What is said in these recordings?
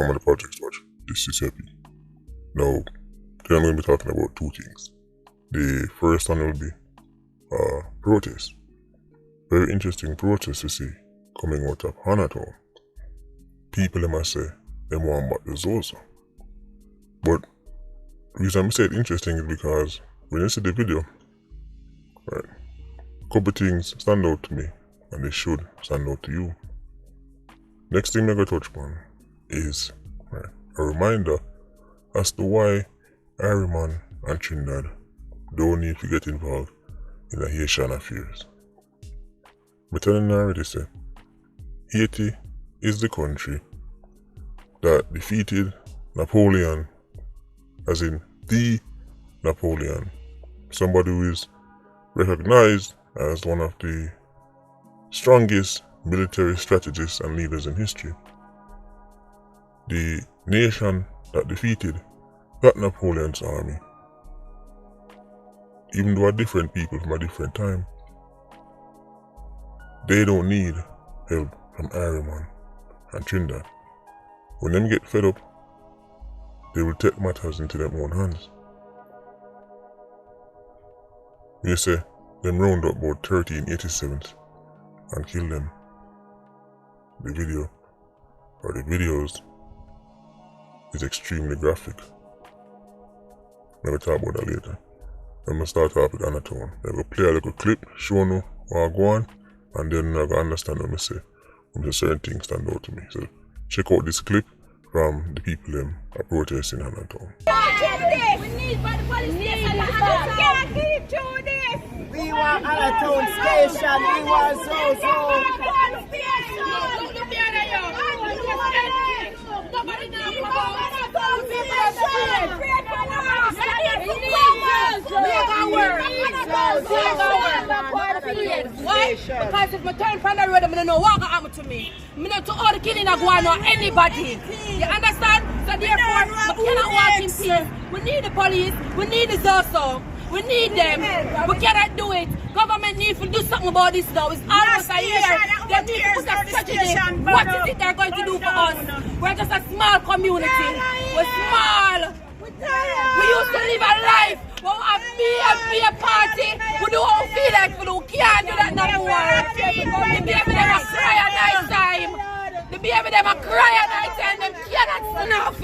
Welcome to the Politricks Watch. This is Happy. Now, today I'm going to be talking about two things. The first one will be protests. Very interesting protests to see coming out of Hanato. People must say they want back the ZOSO. But the reason I say it interesting is because when you see the video, right, a couple things stand out to me and they should stand out to you. Next thing I'm going to touch upon is a reminder as to why Harriman and Trinidad don't need to get involved in the Haitian affairs. I'm telling you already, say, Haiti is the country that defeated Napoleon, as in the Napoleon, somebody who is recognized as one of the strongest military strategists and leaders in history. The nation that defeated that Napoleon's army, even though are different people from a different time, they don't need help from Harriman and Trinidad. When them get fed up, they will take matters into their own hands. You say, them round up about 1387s and kill them. The video, or the videos, is extremely graphic. I'm going to talk about that later. I'm going to start off with Anatone. I'm going to play a little clip, show you what I go on, and then I'm going to understand what I say. When certain things stand out to me. So check out this clip from the people them are protesting in Anatone. We need by the police station. We can't keep doing this. We want Anatone station. We want ZOSO. Why? Because if I turn from the road, I don't know what will happen to me. I don't know to all the killing I go on or anybody. You understand? So therefore, I cannot walk in peace. We need the police, we need the ZOSO, we need them. We cannot do it. Government needs to do something about this now. It's almost a year. They need to put a strategy. What is it they're going to do for us? We're just a small community. We're small. We used to live a life. We have be a party. We do all feel like we can't do that no more. The baby them a cry at night time. The baby them a cry at night time. Them cannot snuff.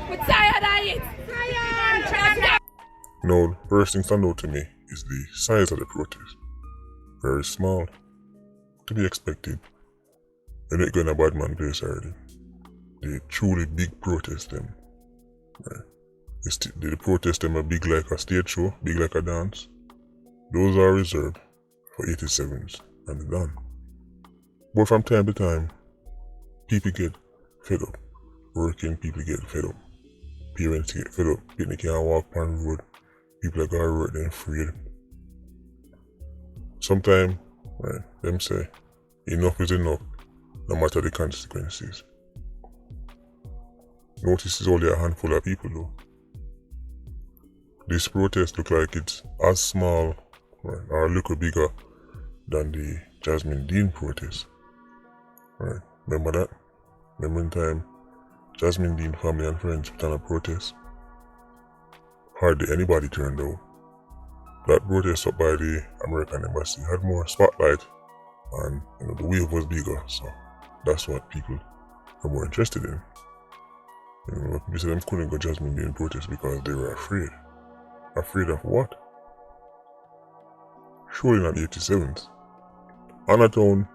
We're tired of it. Now, the first thing stand out to me is the size of the protest. Very small. To be expected. They're not going to bad man place already. The truly big protest them. Right. The protest them are big like a stage show, big like a dance. Those are reserved for 87s and the done. But from time to time, people get fed up. Working people get fed up. Parents get fed up. People can't walk on the road. People are going to work them afraid. Sometimes, right, them say, enough is enough, no matter the consequences. Notice it's only a handful of people though. This protest look like it's as small, right, or a little bigger than the Jasmine Dean protest. Right, remember that? Remember in time, Jasmine Dean family and friends put on a protest. Hardly anybody turned out. That protest up by the American embassy had more spotlight and the wave was bigger, so that's what people are more interested in. People said them couldn't go Jasmine Dean protest because they were afraid. Afraid of what? Surely not 87s. Anatone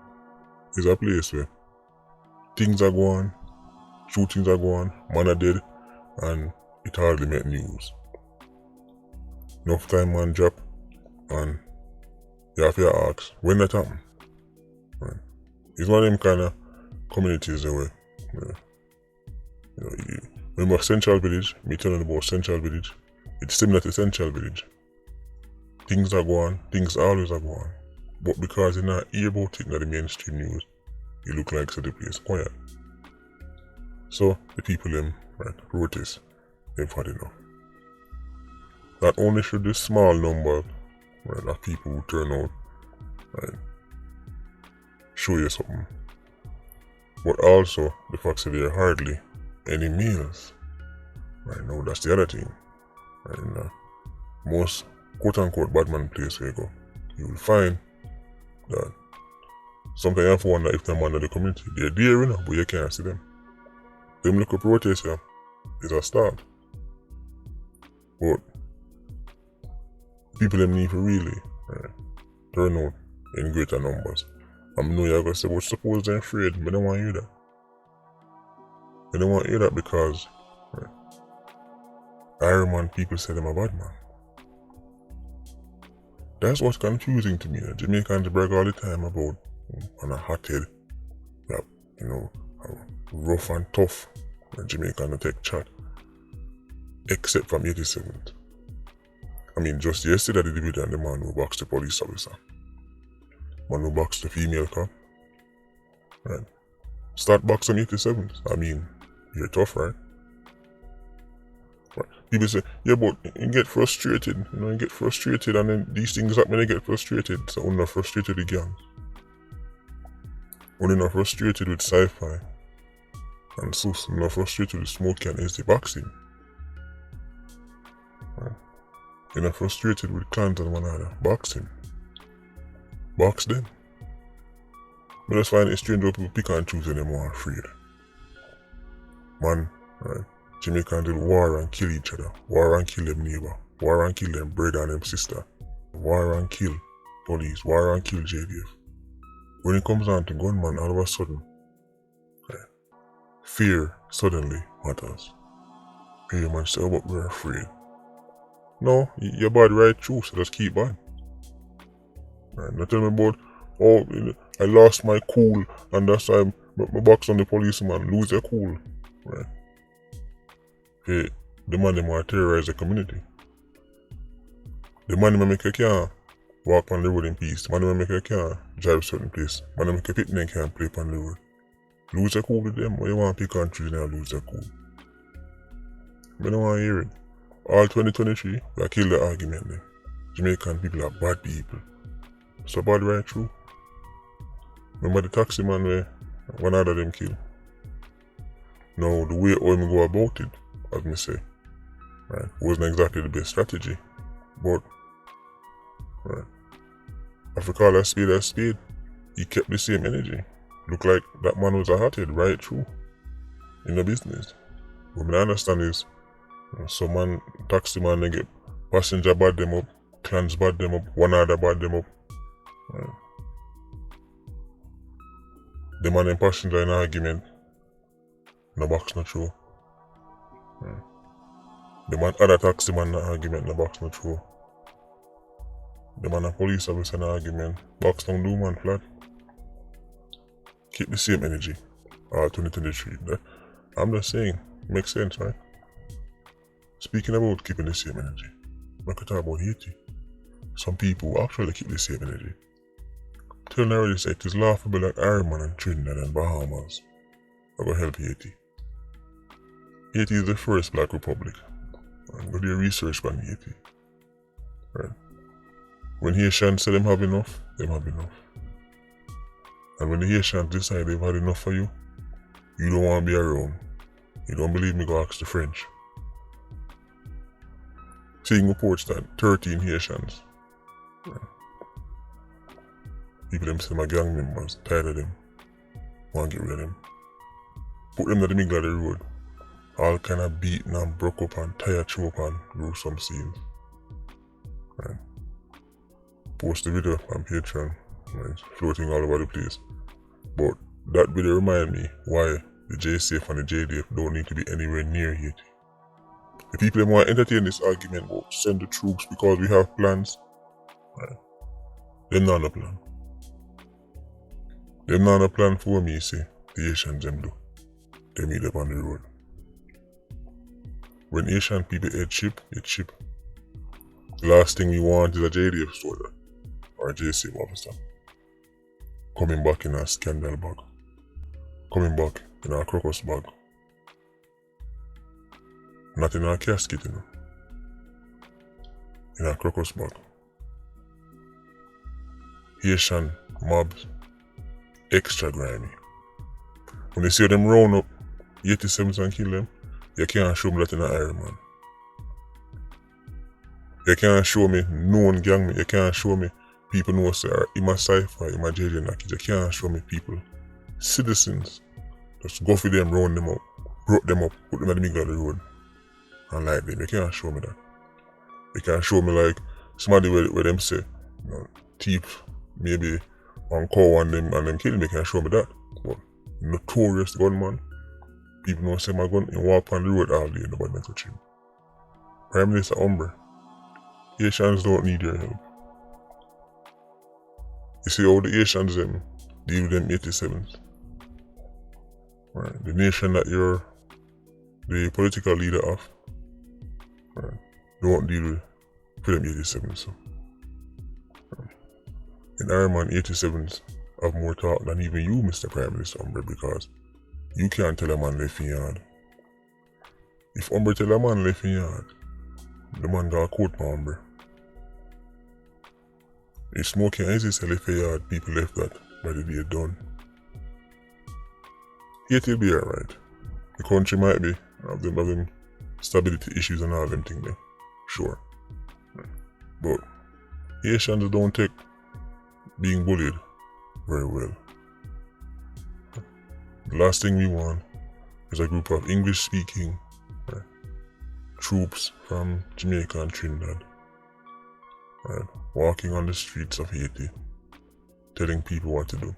is a place where things are going, shootings are going, man are dead, and it hardly make news. Enough time man drop, and you have to ask, when that happen? Right. It's one of them kind of communities that way. Remember Central Village, me telling about Central Village, it's similar to Central Village. Things are going, things always are going. But because you're not hear about it in the mainstream news, it look like so the place quiet. So the people them, right, protest, they've had enough. Not only should this small number, right, of people who turn out, right, show you something, but also the fact that they're hardly any males. Right now, that's the other thing. Right, in most quote-unquote badman place where you go, you will find that sometimes you have to wonder if they're under the community. They're there, but you can't see them. Them little protests here is a start. But people them need to really turn out in greater numbers. I know you're going to say, but suppose they're afraid, but they don't want to hear that. They don't want to hear that because Iron Man people say them a bad man. That's what's confusing to me. Jamaicans brag all the time about on a hothead, that, rough and tough. Jamaican take chat. Except from 87th. I mean, just yesterday the video and the man who boxed the police officer. Man who boxed the female cop. Right. Start boxing 87th. I mean, you're tough, right? Right. People say, yeah, but you get frustrated. You get frustrated and then these things happen when you get frustrated. So we're not frustrated with gangs. We're not frustrated with sci-fi. And so we're not frustrated with smoking and SD boxing. Right. You're not frustrated with clans and one another. Box him. Box them. But just find it strange how people pick and choose when they're more afraid. Man, right? Jamaicans will war and kill each other. War and kill them neighbor. War and kill them brother and them sister. War and kill police. War and kill JDF. When it comes down to gunman, all of a sudden, fear suddenly matters. Hey man say, oh, but we're afraid. No, you're bad right through, so just keep on. Right, not tell me about, oh, I lost my cool and that's why my box on the policeman. Lose your cool. Right. Hey, the man them want to terrorize the community. The man them make you can't walk on the road in peace. The man them make you can't drive certain place. The man them make you picnic can't play on the road. Lose your cool with them, or you want to pick and choose and lose your cool. I don't want to hear it. All 2023, we have killed the argument then. Jamaican people are bad people. So bad right through. Remember the taxi man where one of them killed? Now the way how go about it, as me say, right, wasn't exactly the best strategy. But right, if we call a spade, he kept the same energy. Look like that man was a hothead right through in the business. What I understand is some man, taxi man, they get passenger bad them up, clans bad them up, one other bad them up. Right. The man and passenger in an argument, no box no true. Right. The man other taxi man in an argument, no box no true. The man and police officer in an argument, box don't do man flat. Keep the same energy. 2023. I'm just saying, makes sense, right? Speaking about keeping the same energy, I could talk about Haiti. Some people actually keep the same energy. Till already said it is laughable like Iron Man and Trinidad and Bahamas. I go help Haiti. Haiti is the first black republic. I'm going to do research on Haiti. Right? When Haitians say them have enough, them have enough. And when the Haitians decide they've had enough for you, you don't want to be around. You don't believe me, go ask the French. Seeing reports that 13 Haitians, people them say my gang members, tired of them, want to get rid of them. Put them in the middle of the road, all kind of beaten and broke up and tired choke and gruesome scenes. Right. Post the video on Patreon, right, floating all over the place. But that video remind me why the JCF and the JDF don't need to be anywhere near Haiti. The people that want to entertain this argument about send the troops because we have plans, right? Them not a plan. Them not a plan for me, see. The Asians them do. They meet up on the road. When Asian people head ship, it ship. The last thing we want is a JDF soldier or a JCF officer coming back in a scandal bag. Coming back in a crocus bag. Not in a casket, in a crocus bag. Haitian mobs, extra grimy. When they see them round up 87s and kill them, you can't show me that in an Iron Man. You can't show me known gang, you can't show me people know say in my sci-fi, in my JJ Nakis, you can't show me people, citizens, just go for them, round them up, broke them up, put them in the middle of the road, and like them. You can't show me that. You can't show me like somebody where them say, you know, thief, maybe on cow and them kill me, you can't show me that. But notorious gunman, people know say my gun, you walk on the road all day, nobody may touch him. Prime Minister Umber, Haitians don't need your help. You see how the Haitians them deal with them 87s. Right. The nation that you're the political leader of, right, don't deal with them 87s. So. Right. In Iron Man, 87s have more talk than even you, Mr. Prime Minister Umber, because you can't tell a man left in yard. If Umber tell a man left in yard, the man got a court for Umber. If smoking easy sell if yard, people left that by the day done. Yet it'll be alright. The country might be have them stability issues and all them things there. Sure. But Haitians don't take being bullied very well. The last thing we want is a group of English speaking troops from Jamaica and Trinidad. Right, walking on the streets of Haiti, telling people what to do.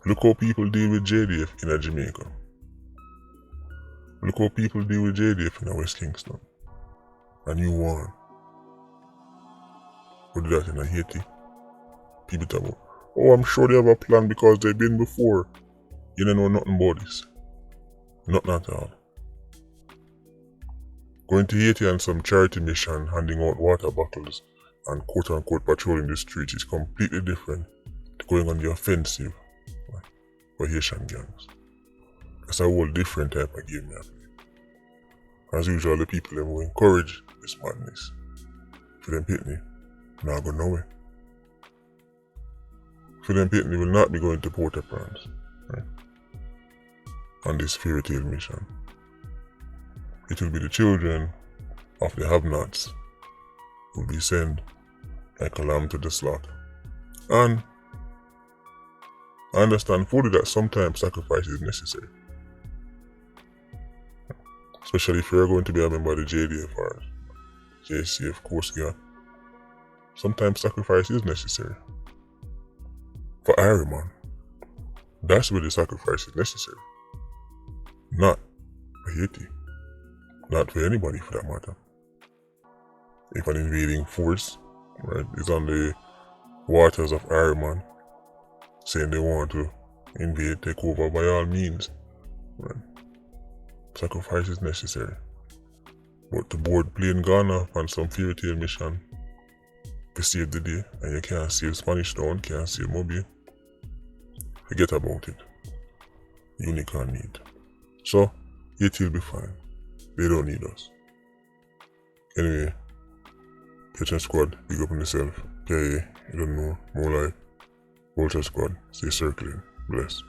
Look how people deal with JDF in Jamaica. Look how people deal with JDF in West Kingston. And you want. We do that in Haiti. People talk about, oh, I'm sure they have a plan because they've been before. You don't know nothing about this. Nothing at all. Going to Haiti on some charity mission, handing out water bottles and quote-unquote patrolling the streets is completely different to going on the offensive for Haitian gangs. That's a whole different type of game happening. As usual, the people who encourage this madness, for them pitney, not go nowhere. For them pitney will not be going to Port-au-Prince, right, on this fairy tale mission. It will be the children of the have-nots will be sent like a lamb to the slaughter. And I understand fully that sometimes sacrifice is necessary. Especially if you're going to be a member of the JDF or JCF Coast Guard. Sometimes sacrifice is necessary. For Iron Man, that's where the sacrifice is necessary. Not for Haiti. Not for anybody for that matter. If an invading force, right, is on the waters of Iron Man, saying they want to invade, take over, by all means, right, sacrifice is necessary. But to board plane gone off on some fairy tale mission to save the day, and you can't save Spanish Town, can't save Mobile, forget about it. Unicorn need. So, Haiti will be fine. They don't need us. Anyway, Kitchen Squad, big up on yourself. Yeah, you don't know, more life. Vulture Squad, stay circling. Bless.